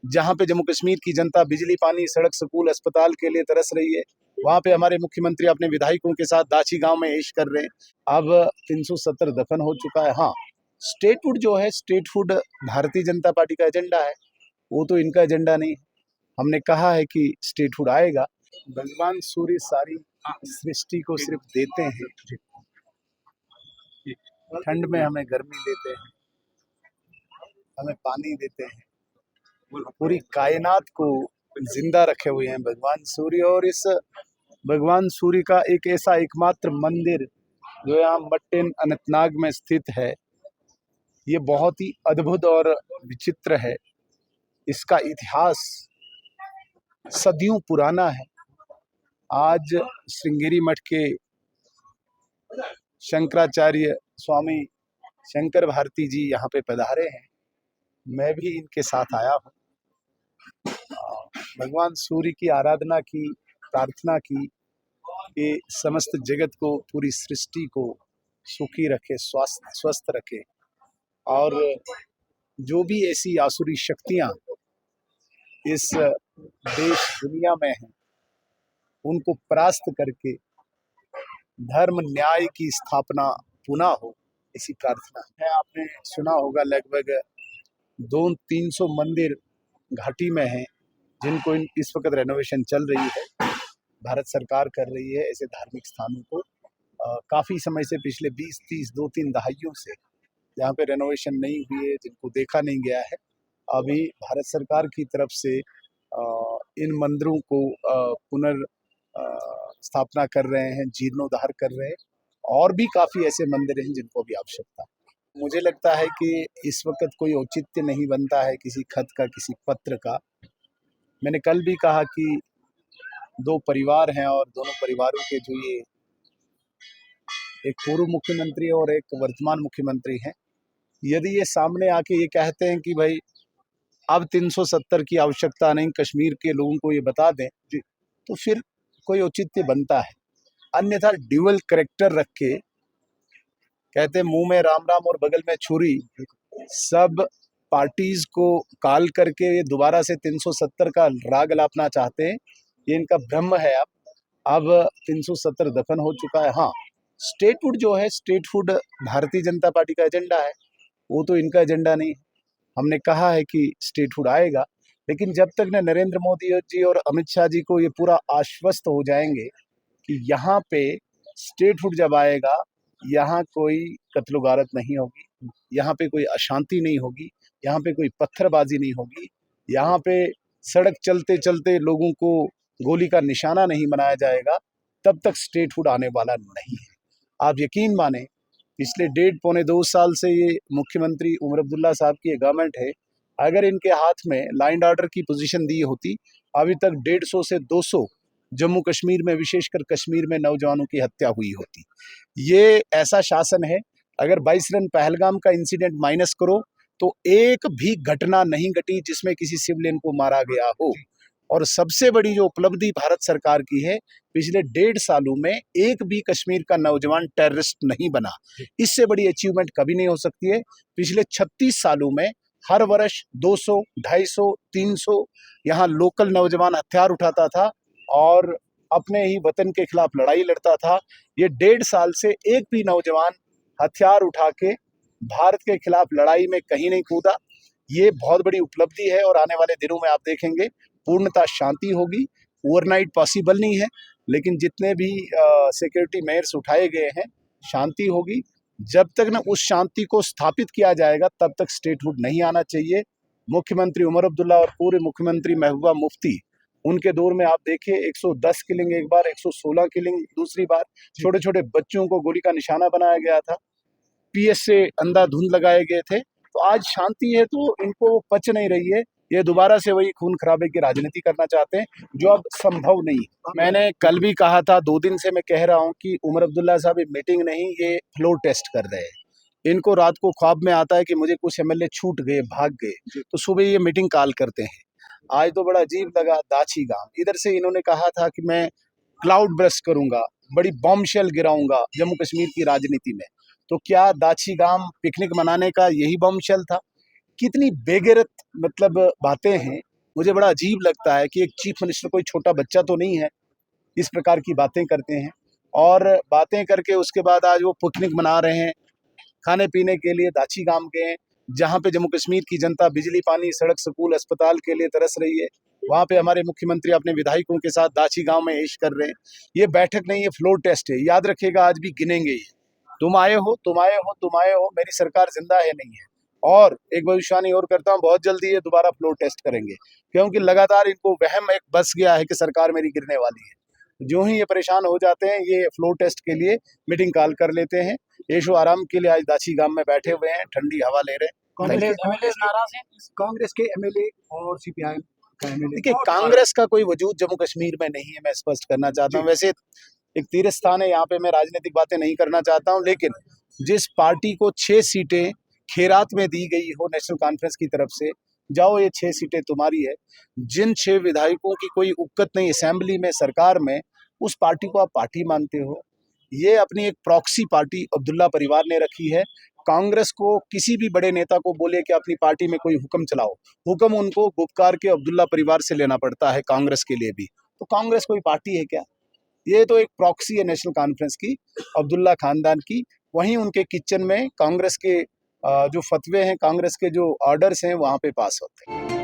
जहाँ पे जम्मू कश्मीर की जनता बिजली, पानी, सड़क, स्कूल, अस्पताल के लिए तरस रही है, वहाँ पे हमारे मुख्यमंत्री अपने विधायकों के साथ दाची गांव में ऐश कर रहे हैं। अब 370 दफन हो चुका है। हाँ, स्टेट फूड जो है, state food Bharatiya Janata party का एजेंडा है, वो तो इनका एजेंडा नहीं है। हमने कहा है कि स्टेट फूड आएगा। भगवान सूर्य सारी सृष्टि को सिर्फ देते हैं, ठंड में हमें गर्मी देते हैं, हमें पानी देते हैं, पूरी कायनात को जिंदा रखे हुए हैं भगवान सूर्य। और इस भगवान सूर्य का एक ऐसा एकमात्र मंदिर जो यहाँ मट्टेन अनंतनाग में स्थित है, ये बहुत ही अद्भुत और विचित्र है। इसका इतिहास सदियों पुराना है। आज श्रृंगेरी मठ के शंकराचार्य स्वामी शंकर भारती जी यहाँ पे पधारे हैं। मैं भी इनके साथ आया हूँ, भगवान सूर्य की आराधना की, प्रार्थना की कि समस्त जगत को, पूरी सृष्टि को सुखी रखे, स्वस्थ रखे, और जो भी ऐसी आसुरी शक्तियाँ इस देश दुनिया में हैं, उनको परास्त करके धर्म न्याय की स्थापना पुनः हो, इसी प्रार्थना है। आपने सुना होगा लगभग 200-300 मंदिर घाटी में हैं, जिनको इस वक्त रेनोवेशन चल रही है, भारत सरकार कर रही है। ऐसे धार्मिक स्थानों को काफ़ी समय से, पिछले 20-30, 2-3 दहाइयों से जहाँ पे रेनोवेशन नहीं हुई है, जिनको देखा नहीं गया है, अभी भारत सरकार की तरफ से इन मंदिरों को पुनर् स्थापना कर रहे हैं, जीर्णोद्धार कर रहे हैं। और भी काफ़ी ऐसे मंदिर हैं जिनको भी आवश्यकता है। मुझे लगता है कि इस वक्त कोई औचित्य नहीं बनता है किसी खत का, किसी पत्र का। मैंने कल भी कहा कि 2 परिवार हैं, और दोनों परिवारों के जो ये एक पूर्व मुख्यमंत्री और एक वर्तमान मुख्यमंत्री हैं, यदि ये सामने आके ये कहते हैं कि भाई अब 370 की आवश्यकता नहीं, कश्मीर के लोगों को ये बता दें, तो फिर कोई औचित्य बनता है। अन्यथा ड्यूअल कैरेक्टर रख के कहते मुंह में राम राम और बगल में छुरी, सब पार्टीज को काल करके ये दोबारा से 370 का राग लापना चाहते हैं। ये इनका भ्रम है। अब 370 दफन हो चुका है। हाँ, स्टेट फूड जो है, state food Bharatiya Janata party का एजेंडा है, वो तो इनका एजेंडा नहीं है। हमने कहा है कि स्टेट फूड आएगा, लेकिन जब तक न नरेंद्र मोदी जी और अमित शाह जी को ये पूरा आश्वस्त हो जाएंगे कि यहाँ पे स्टेट फूड जब आएगा, यहाँ कोई कत्लो-गारत नहीं होगी, यहाँ पे कोई अशांति नहीं होगी, यहाँ पे कोई पत्थरबाजी नहीं होगी, यहाँ पे सड़क चलते चलते लोगों को गोली का निशाना नहीं बनाया जाएगा, तब तक स्टेट फूड आने वाला नहीं है। आप यकीन माने, पिछले 1.5-2 साल से ये मुख्यमंत्री उमर अब्दुल्ला साहब की गवर्नमेंट है। अगर इनके हाथ में लॉ एंड ऑर्डर की पोजीशन दी होती, अभी तक 150 से 200 जम्मू कश्मीर में, विशेषकर कश्मीर में नौजवानों की हत्या हुई होती। ये ऐसा शासन है, अगर 22 रन पहलगाम का इंसिडेंट माइनस करो तो एक भी घटना नहीं घटी जिसमें किसी सिविलियन को मारा गया हो। और सबसे बड़ी जो उपलब्धि भारत सरकार की है, पिछले 1.5 सालों में एक भी कश्मीर का नौजवान टेररिस्ट नहीं बना। इससे बड़ी अचीवमेंट कभी नहीं हो सकती है। पिछले 36 सालों में हर वर्ष 200, 250, 300 यहाँ लोकल नौजवान हथियार उठाता था और अपने ही वतन के खिलाफ लड़ाई लड़ता था। ये 1.5 साल से एक भी नौजवान हथियार उठा के भारत के खिलाफ लड़ाई में कहीं नहीं कूदा। ये बहुत बड़ी उपलब्धि है, और आने वाले दिनों में आप देखेंगे पूर्णतः शांति होगी। ओवरनाइट पॉसिबल नहीं है, लेकिन जितने भी सिक्योरिटी मेयर्स उठाए गए हैं, शांति होगी। जब तक न उस शांति को स्थापित किया जाएगा, तब तक स्टेट फूड नहीं आना चाहिए। मुख्यमंत्री उमर अब्दुल्ला और पूर्व मुख्यमंत्री महबूबा मुफ्ती, उनके दौर में आप देखिए 110 किलिंग एक बार, 116 किलिंग दूसरी बार, छोटे छोटे बच्चों को गोली का निशाना बनाया गया था, PS से अंधाधुंध लगाए गए थे। तो आज शांति है, तो इनको पच नहीं रही है। ये दोबारा से वही खून खराबे की राजनीति करना चाहते हैं, जो अब संभव नहीं है। मैंने कल भी कहा था, 2 दिन से मैं कह रहा हूं कि उमर अब्दुल्ला साहब ये मीटिंग नहीं, ये फ्लोर टेस्ट कर रहे हैं। इनको रात को ख्वाब में आता है कि मुझे कुछ MLA छूट गए, भाग गए, तो सुबह ये मीटिंग कॉल करते हैं। आज तो बड़ा अजीब लगा, दाची गांव, इधर से इन्होंने कहा था कि मैं क्लाउड ब्रस्ट करूंगा, बड़ी बॉम्बशेल गिराऊंगा जम्मू कश्मीर की राजनीति में। तो क्या दाची गांव पिकनिक मनाने का यही बॉम्बशेल था? कितनी बेगैरत मतलब बातें हैं। मुझे बड़ा अजीब लगता है कि एक चीफ मिनिस्टर कोई छोटा बच्चा तो नहीं है, इस प्रकार की बातें करते हैं और बातें करके उसके बाद आज वो पिकनिक मना रहे हैं, खाने पीने के लिए दाची गांव गए हैं, जहाँ पे जम्मू कश्मीर की जनता बिजली, पानी, सड़क, स्कूल, अस्पताल के लिए तरस रही है। वहाँ पे हमारे मुख्यमंत्री अपने विधायकों के साथ दाची गांव में ऐश कर रहे हैं। ये बैठक नहीं, ये फ्लोर टेस्ट है, याद रखिएगा, आज भी गिनेंगे ये। तुम आए हो, तुम आए हो, तुम आए हो, मेरी सरकार जिंदा है नहीं है। और एक भविष्यवाणी और करता हूँ, बहुत जल्दी ये दोबारा फ्लोर टेस्ट करेंगे, क्योंकि लगातार इनको वहम एक बस गया है कि सरकार मेरी गिरने वाली है। जो ही ये परेशान हो जाते हैं, ये फ्लोर टेस्ट के लिए मीटिंग कॉल कर लेते हैं। ऐशो आराम के लिए आज दाची गांव में बैठे हुए हैं, ठंडी हवा ले रहे हैं। कांग्रेस के एमएलए और सीपीआई का एमएलए, देखिए, कांग्रेस का कोई वजूद जम्मू कश्मीर में नहीं है, मैं स्पष्ट करना चाहता हूँ। वैसे एक तीर्थ स्थान है, यहाँ पे मैं राजनीतिक बातें नहीं करना चाहता हूँ, लेकिन जिस पार्टी को 6 सीटें खैरात में दी गई हो नेशनल कॉन्फ्रेंस की तरफ से, जाओ ये 6 सीटें तुम्हारी है। जिन 6 विधायकों की कोई उक्कत नहीं असेंबली में, सरकार में, उस पार्टी को आप पार्टी मानते हो। ये अपनी एक प्रॉक्सी पार्टी अब्दुल्ला परिवार ने रखी है। कांग्रेस को किसी भी बड़े नेता को बोले कि अपनी पार्टी में कोई हुक्म चलाओ, हुक्म उनको गुपकार के अब्दुल्ला परिवार से लेना पड़ता है, कांग्रेस के लिए भी। तो कांग्रेस कोई पार्टी है क्या? ये तो एक प्रॉक्सी है नेशनल कॉन्फ्रेंस की, अब्दुल्ला खानदान की। वहीं उनके किचन में कांग्रेस के जो फतवे हैं, कांग्रेस के जो ऑर्डर्स हैं, वहां पे पास होते हैं।